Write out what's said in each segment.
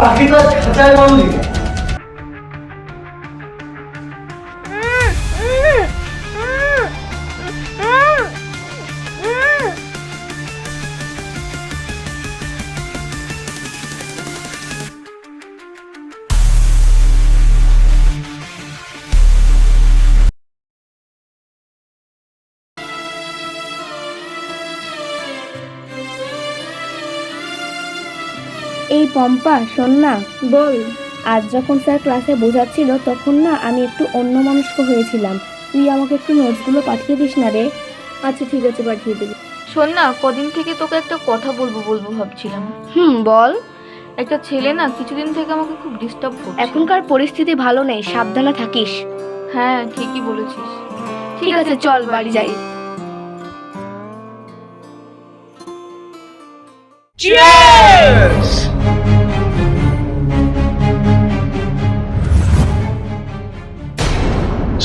পাখিটা খাঁচায় বন্দি। এই পম্পা, শোন না। বল। আজ যখন স্যার ক্লাসে বোঝাচ্ছিল তখন না আমি একটু অন্যমনস্ক হয়েছিলাম। তুই আমাকে একটু নোটসগুলো পাঠিয়ে দিস না রে। আচ্ছা ঠিক আছে, পাঠিয়ে দেবো। শোন না, কদিন থেকে তোকে একটা কথা বলবো ভাবছিলাম। বল। একটা ছেলে না কিছুদিন থেকে আমাকে খুব ডিস্টার্ব করছে। এখনকার পরিস্থিতি ভালো নেই, সাবধানে থাকিস। হ্যাঁ, ঠিকই বলেছিস। ঠিক আছে, চল বাড়ি যাই।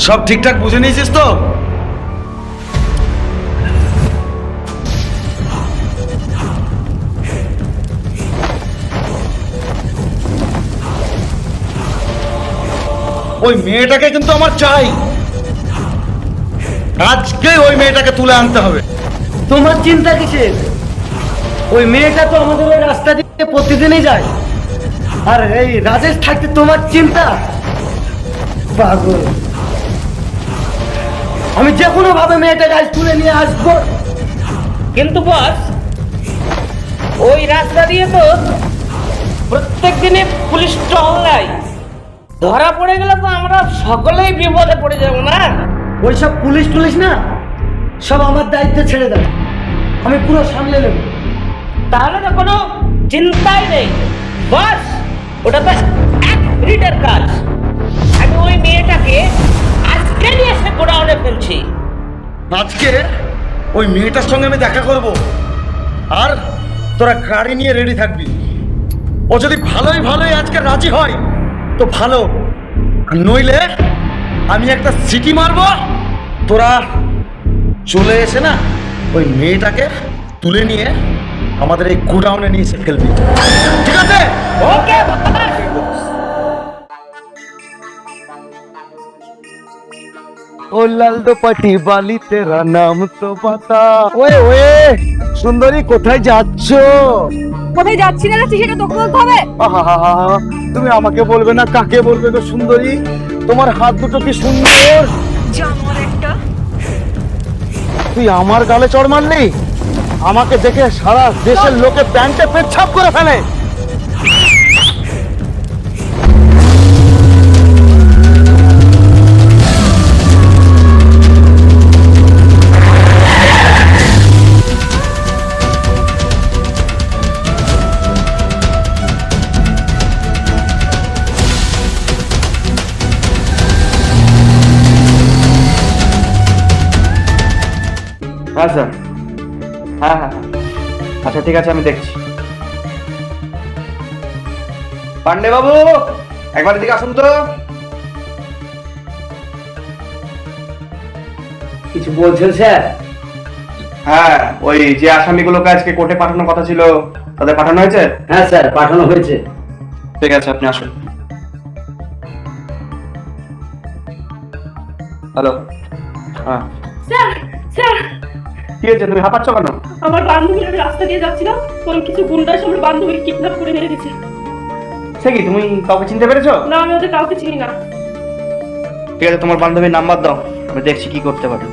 সব ঠিকঠাক বুঝে নিয়েছিস তো? ওই মেয়েটাকে কিন্তু আমার চাই। আজকে ওই মেয়েটাকে তুলে আনতে হবে। তোমার চিন্তা কিসের? ওই মেয়েটা তো আমাদের ওই রাস্তা দিয়ে প্রতিদিনই যায়। আর এই রাজেশ থাকতে তোমার চিন্তা? পাগল। আমি যে কোনো ভাবে মেয়েটাকে আজ তুলে নিয়ে আসবো। কিন্তু বস, ওই রাস্তা দিয়ে তো প্রত্যেক দিনে পুলিশ টহল দেয়। ধরা পড়ে গেলে তো আমরা সকলেই বিপদে পড়ে যাবো না? ওইসব পুলিশ টুলিশ না, সব আমার দায়িত্বে ছেড়ে দেয়, আমি পুরো সামলে নেব। তাহলে তো কোনো চিন্তাই নেই বস, ওটা তো এক মিনিটের কাজ। আমি ওই মেয়েটাকে আজকে নিয়ে এসে গোডাউনে ফেলছি। আজকে ওই মেয়েটার সঙ্গে আমি দেখা করব, আর তোরা গাড়ি নিয়ে রেডি থাকবি। ও যদি ভালোই ভালোই আজকে রাজি হয় তো ভালো, আর নইলে আমি একটা সিটি মারবো। তোরা চলে এসে না ওই মেয়েটাকে তুলে নিয়ে আমাদের এই গোডাউনে নিয়ে এসে ফেলবি, ঠিক আছে? ওকে ओ लाल दोपट्टी वाली तेरा नाम तो बता। ওয়ে ওয়ে সুন্দরী, কোথায় যাচ্ছ? কোথায় যাচ্ছি না যাচ্ছি সেটা তোকে বলতে হবে? আহা, তুমি আমাকে বলবে না, কাকে বলবে গো সুন্দরী? তোমার হাত দুটো কি সুন্দর। জানোয়ার একটা। তুই আমার গালে চড় মারলি? আমাকে দেখে সারা দেশের লোকে প্যান্টে পেচ্ছাপ করে ফেলে। হ্যাঁ স্যার, হ্যাঁ হ্যাঁ হ্যাঁ, আচ্ছা ঠিক আছে, আমি দেখছি। পান্ডে বাবু, একবার এদিকে আসুন তো। কিছু বলছেন স্যার? হ্যাঁ, ওই যে আসামিগুলোকে আজকে কোর্টে পাঠানোর কথা ছিল, তাদের পাঠানো হয়েছে? হ্যাঁ স্যার, পাঠানো হয়েছে। ঠিক আছে, আপনি আসুন। হ্যালো, হ্যাঁ স্যার স্যার, কি হয়েছে? তুমি হাঁপাচ্ছ কেন? আমার বান্ধবীর আমি রাস্তা দিয়ে যাচ্ছিলাম, তখন কিছু গুন্ডা এসে আমার বান্ধবীকে কিডন্যাপ করে মেরে গেছে। সে কি, তুমি কাউকে চিনতে পেরেছো? না, আমি ওদের কাউকে চিনি না। ঠিক আছে, তোমার বান্ধবীর নাম্বার দাও, আমি দেখছি কি করতে পারি।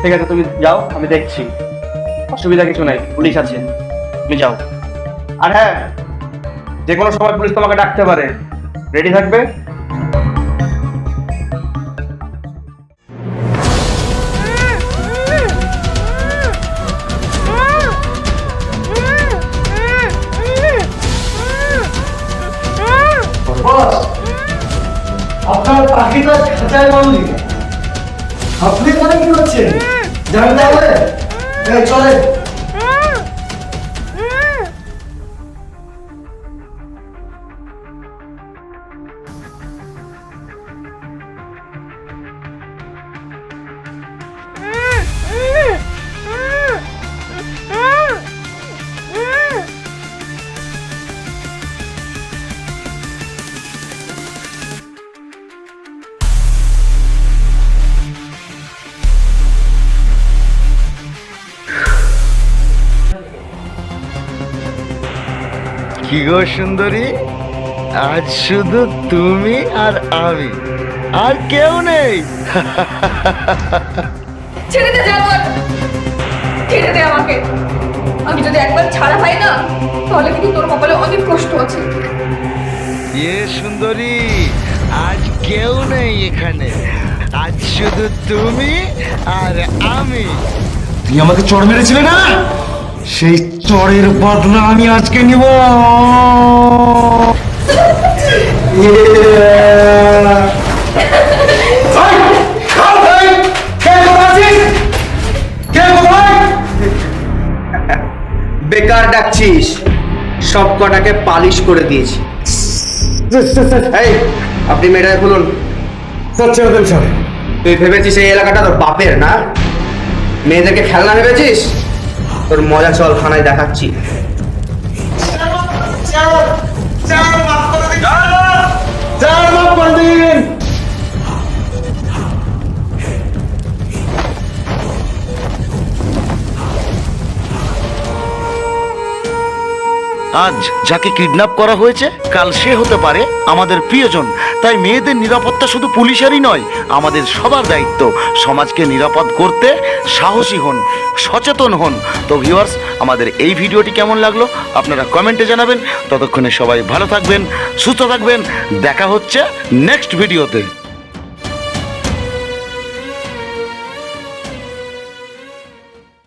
ঠিক আছে, তুমি যাও, আমি দেখছি। অসুবিধা কিছু নাই, পুলিশ আছে, তুমি যাও। আর হ্যাঁ, যে কোনো সময় পুলিশ তোমাকে ডাকতে পারে, রেডি থাকবে। আপনার পাখিটা খাঁচায় বন্দি। আপনি এখানে কি করছেন জানেন তাহলে? চলে। কি গো সুন্দরী, আজ শুধু তুমি আর আমি, আর কেউ নেই। ছেড়ে দে জানোয়ার, ছেড়ে দে আমাকে। আমি যদি একবার ছাড়া পাই না, তাহলে কিন্তু তোর কপালে অনেক কষ্ট আছে। সুন্দরী, আজ কেউ নেই এখানে, আজ শুধু তুমি আর আমি। তুই আমাকে চড় মেরেছিলে না, সেই চড়ের বদলা আমি আজকে নিব। বেকার ডাকছিস, সব কটাকে পালিশ করে দিয়েছি। এই, আপনি মেয়েটাকে খুলুন। তুই ভেবেছিস এই এলাকাটা তোর বাপের না? মেয়েদেরকে খেলনা ভেবেছিস? তোর মজা চল, থানায় দেখাচ্ছি। আজ যাকে কিডন্যাপ করা হয়েছে কাল সে হতে পারে আমাদের প্রিয়জন। তাই মেয়েদের নিরাপত্তা শুধু পুলিশেরই নয়, আমাদের সবার দায়িত্ব। সমাজকে নিরাপদ করতে সাহসী হন, সচেতন হন। তো ভিউয়ার্স, আমাদের এই ভিডিওটি কেমন লাগলো আপনারা কমেন্টে জানাবেন। ততক্ষণে সবাই ভালো থাকবেন, সুস্থ থাকবেন। দেখা হচ্ছে নেক্সট ভিডিওতে।